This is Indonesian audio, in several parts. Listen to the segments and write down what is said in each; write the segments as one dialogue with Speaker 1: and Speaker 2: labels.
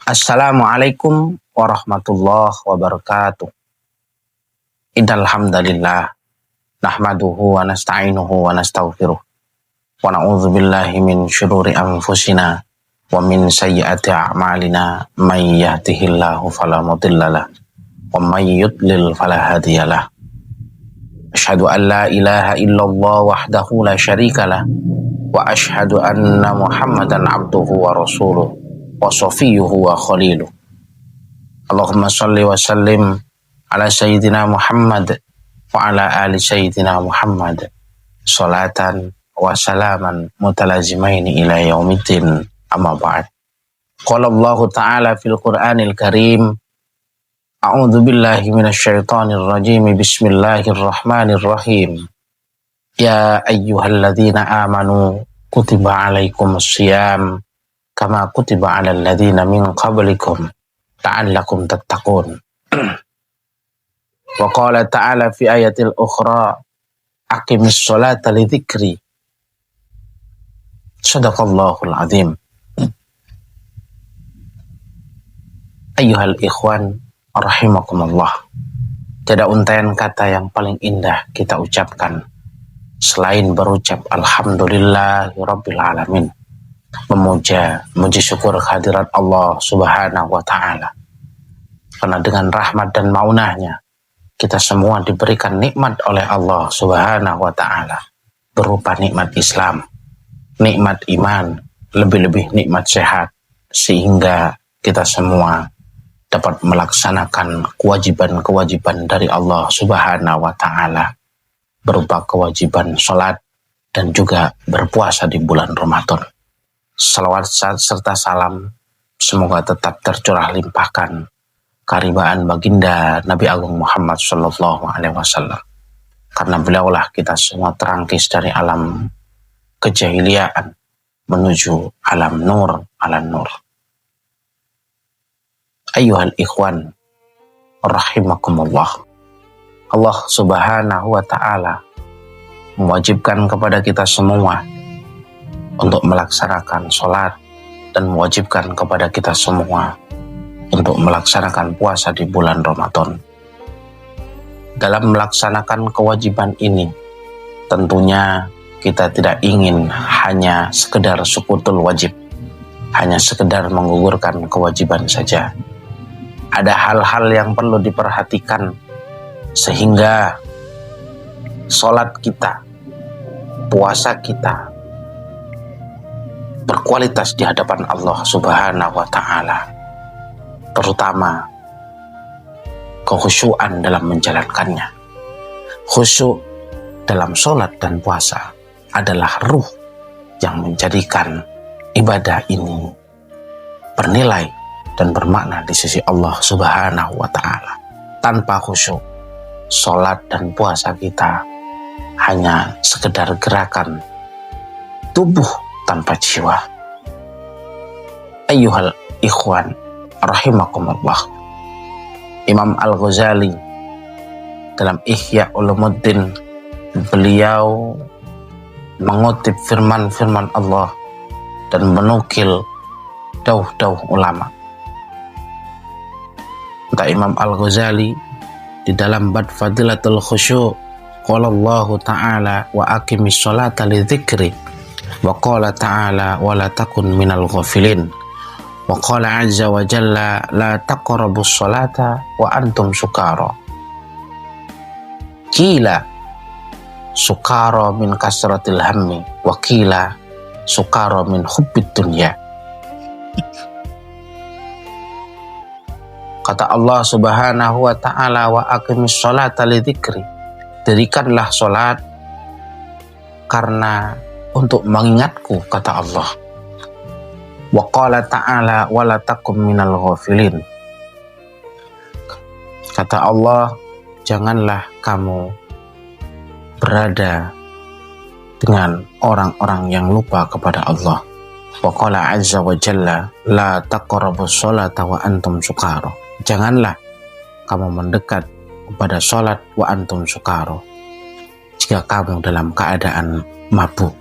Speaker 1: Assalamualaikum warahmatullahi wabarakatuh. Innal hamdalillah nahmaduhu wa nasta'inuhu wa nastaghfiruh wa na'udzu billahi min syururi anfusina wa min sayyiati a'malina may yahdihillahu fala mudhillalah wa may yudlil fala hadiyalah. Asyhadu an la ilaha illallah wahdahu la syarikalah wa asyhadu anna Muhammadan abduhu wa rasuluh wa safiyuhu wa khaliluh. Allahumma salli wa sallim ala sayyidina Muhammad wa ala ali sayyidina Muhammad salatan wa salaman mutalazimaini ila yaumiddin, amma ba'd. Qala Allah ta'ala fil Qur'anil Karim, a'udzu billahi minasyaitonir rajim, bismillahirrahmanirrahim. Ya ayyuhalladzina amanu kutiba alaikumus syiyam kama kutiba alal ladzina min qablikum la'allakum tattaqun. Wa qala ta'ala fi ayatil ukhra, aqimis sholata li dzikri. Shadaqallahul azim. Ayyuhal ikhwan rahimakumullah. Tidak untaian kata yang paling indah kita ucapkan selain berucap alhamdulillahi rabbil alamin, memuja, memuji syukur kehadirat Allah subhanahu wa ta'ala. Karena dengan rahmat dan maunahnya, kita semua diberikan nikmat oleh Allah subhanahu wa ta'ala, berupa nikmat Islam, nikmat iman, lebih-lebih nikmat sehat, sehingga kita semua dapat melaksanakan kewajiban-kewajiban dari Allah subhanahu wa ta'ala, berupa kewajiban sholat dan juga berpuasa di bulan Ramadan. Salawat serta salam semoga tetap tercurah limpahkan karibaan baginda Nabi Agung Muhammad Sallallahu Alaihi Wasallam, karena beliaulah kita semua terangkis dari alam kejahiliaan menuju alam nur ala nur. Ayyuhal ikhwan rahimakumullah. Allah subhanahu wa ta'ala mewajibkan kepada kita semua untuk melaksanakan sholat dan mewajibkan kepada kita semua untuk melaksanakan puasa di bulan Ramadan. Dalam melaksanakan kewajiban ini, tentunya kita tidak ingin hanya sekedar sukutul wajib, hanya sekedar menggugurkan kewajiban saja. Ada hal-hal yang perlu diperhatikan sehingga sholat kita, puasa kita berkualitas di hadapan Allah subhanahu wa ta'ala, terutama kekhusyuan dalam menjalankannya. Khusyuk dalam sholat dan puasa adalah ruh yang menjadikan ibadah ini bernilai dan bermakna di sisi Allah subhanahu wa ta'ala. Tanpa khusyuk, sholat dan puasa kita hanya sekedar gerakan tubuh tanpa jiwa. Ayyuhal ikhwan rahimakumullah. Imam Al-Ghazali dalam Ihya Ulumuddin, beliau mengutip firman-firman Allah dan menukil dauh-dauh ulama. Kata Imam Al-Ghazali di dalam Bad Fadilatul Khusyu', qala Allah ta'ala wa aqimis sholata li dzikri, wa qala ta'ala wa la takun minal ghafilin, wa qala azza wa jalla la taqrabus sholata wa antum sukara. Qila sukara min kasratil hammi wa qila sukara min hubbid dunya. Kata Allah subhanahu wa ta'ala wa aqimis sholata li dzikri, dirikanlah sholat karena untuk mengingatku, kata Allah. Wa qala ta'ala wa la takum minal ghafilin. Kata Allah, janganlah kamu berada dengan orang-orang yang lupa kepada Allah. Wa qala azza wa jalla la taqrabus sholata wa antum sukara. Janganlah kamu mendekat kepada sholat wa antum sukara, jika kamu dalam keadaan mabuk.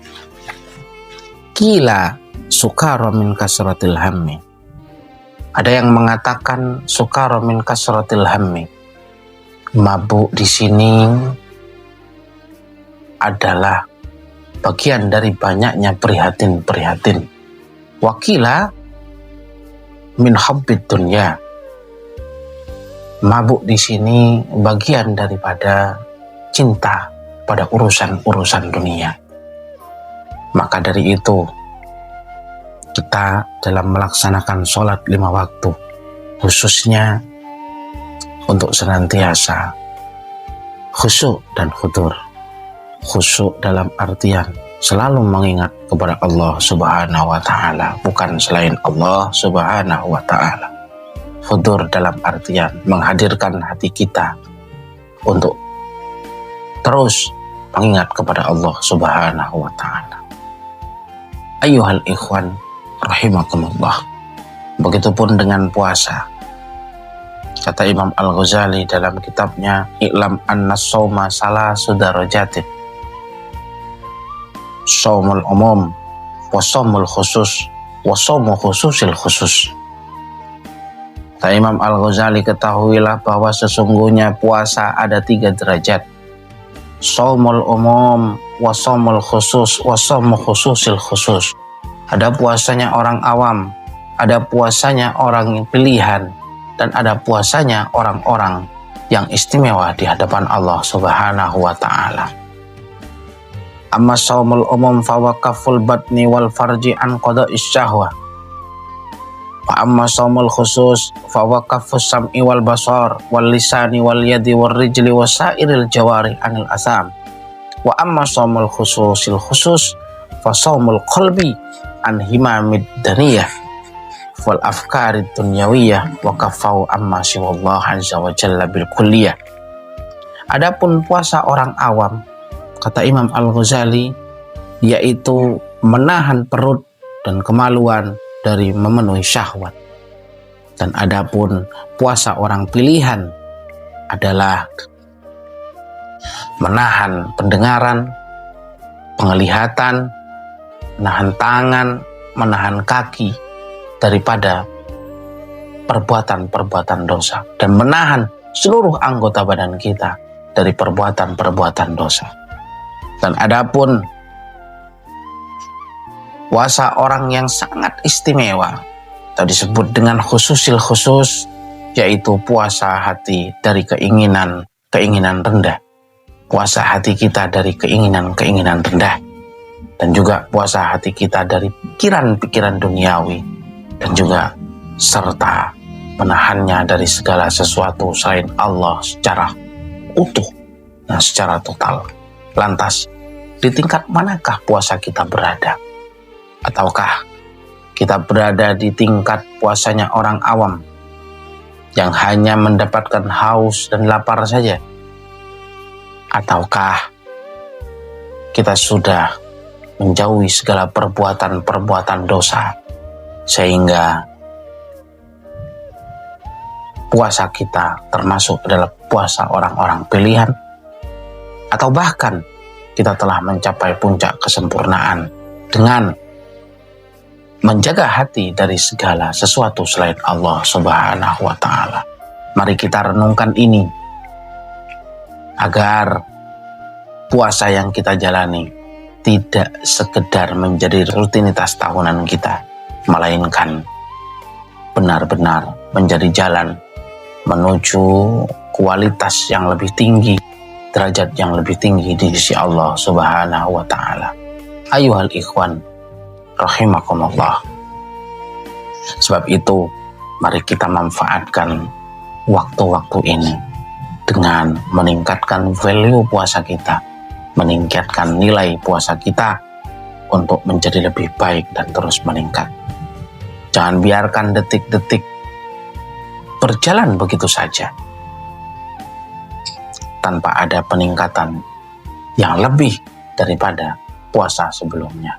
Speaker 1: Qila sukara min kasratil hammi. Ada yang mengatakan sukara min kasratil hammi. Mabuk di sini adalah bagian dari banyaknya prihatin-prihatin. Wakila min hubbid dunya. Mabuk di sini bagian daripada cinta pada urusan-urusan dunia. Maka dari itu, kita dalam melaksanakan sholat 5 waktu, khususnya untuk senantiasa khusyuk dan khudur. Khusyuk dalam artian selalu mengingat kepada Allah Subhanahu wa Ta'ala, bukan selain Allah Subhanahu wa Ta'ala. Khudur dalam artian menghadirkan hati kita untuk terus mengingat kepada Allah Subhanahu wa Ta'ala. Ayyuhal ikhwan rahimakumullah. Begitupun dengan puasa. Kata Imam Al-Ghazali dalam kitabnya I'lam anna sawma salasu darajatin. Shaumul umum wa shaumul khusus wa shaumu khususil khusus. Kata Imam Al-Ghazali, ketahuilah bahwa sesungguhnya puasa ada 3 derajat. Shaumul umum wa shaumul khusus wa shaumu khususil khusus. Ada puasanya orang awam, ada puasanya orang pilihan, dan ada puasanya orang-orang yang istimewa di hadapan Allah Subhanahu wa Ta'ala. Amma shaumul umum fa waqaful batni wal farji an qada'is syahwah. Wa amma shaumul khusus fa waqafus sam'i wal basar wal lisani wal yadi wal rijli wasairil jawari anil asam. Wa amma shaumul khususil khusus fa shaumul qalbi an himamid daniyah wal afkarid dunyawiyah wa kafau amma siwallah azza wa jalla bil kulliyah. Adapun puasa orang awam, kata Imam Al-Ghazali, yaitu menahan perut dan kemaluan dari memenuhi syahwat. Dan adapun puasa orang pilihan adalah menahan pendengaran, penglihatan, menahan tangan, menahan kaki daripada perbuatan-perbuatan dosa, dan menahan seluruh anggota badan kita dari perbuatan-perbuatan dosa. Dan adapun puasa orang yang sangat istimewa, atau disebut dengan khususil khusus, yaitu puasa hati dari keinginan rendah. Puasa hati kita dari keinginan rendah. Dan juga puasa hati kita dari pikiran-pikiran duniawi, dan juga serta menahannya dari segala sesuatu selain Allah secara utuh dan secara total. Lantas, di tingkat manakah puasa kita berada? Ataukah kita berada di tingkat puasanya orang awam yang hanya mendapatkan haus dan lapar saja? Ataukah kita sudah menjauhi segala perbuatan-perbuatan dosa, sehingga puasa kita termasuk adalah puasa orang-orang pilihan? Atau bahkan kita telah mencapai puncak kesempurnaan dengan menjaga hati dari segala sesuatu selain Allah Subhanahu wa Ta'ala? Mari kita renungkan ini, agar puasa yang kita jalani tidak sekedar menjadi rutinitas tahunan kita, melainkan benar-benar menjadi jalan menuju kualitas yang lebih tinggi, derajat yang lebih tinggi di sisi Allah Subhanahu wa Ta'ala. Ayyuhal ikhwan rahimakumullah. Sebab itu, mari kita manfaatkan waktu-waktu ini dengan meningkatkan value puasa kita, meningkatkan nilai puasa kita untuk menjadi lebih baik dan terus meningkat. Jangan biarkan detik-detik berjalan begitu saja tanpa ada peningkatan yang lebih daripada puasa sebelumnya.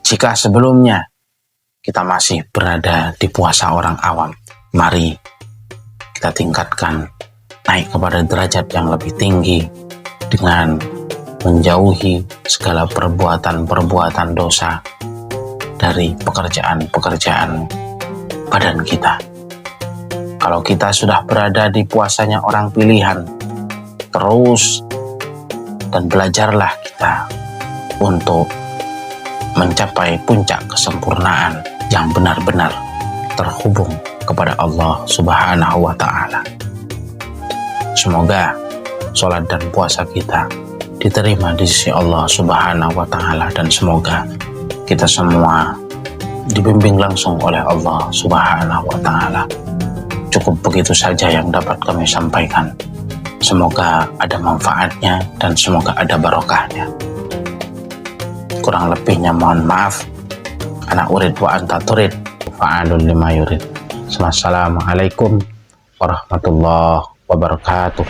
Speaker 1: Jika sebelumnya kita masih berada di puasa orang awam, mari kita tingkatkan, naik kepada derajat yang lebih tinggi dengan menjauhi segala perbuatan-perbuatan dosa dari pekerjaan-pekerjaan badan kita. Kalau kita sudah berada di puasanya orang pilihan, terus dan belajarlah kita untuk mencapai puncak kesempurnaan yang benar-benar terhubung kepada Allah Subhanahu wa Ta'ala. Semoga sholat dan puasa kita diterima di sisi Allah Subhanahu wa Ta'ala, dan semoga kita semua dibimbing langsung oleh Allah Subhanahu wa Ta'ala. Cukup begitu saja yang dapat kami sampaikan. Semoga ada manfaatnya dan semoga ada barokahnya. Kurang lebihnya mohon maaf. Ana urid wa anta turid, fa'alun lima yurid. Wassalamualaikum warahmatullahi wabarakatuh.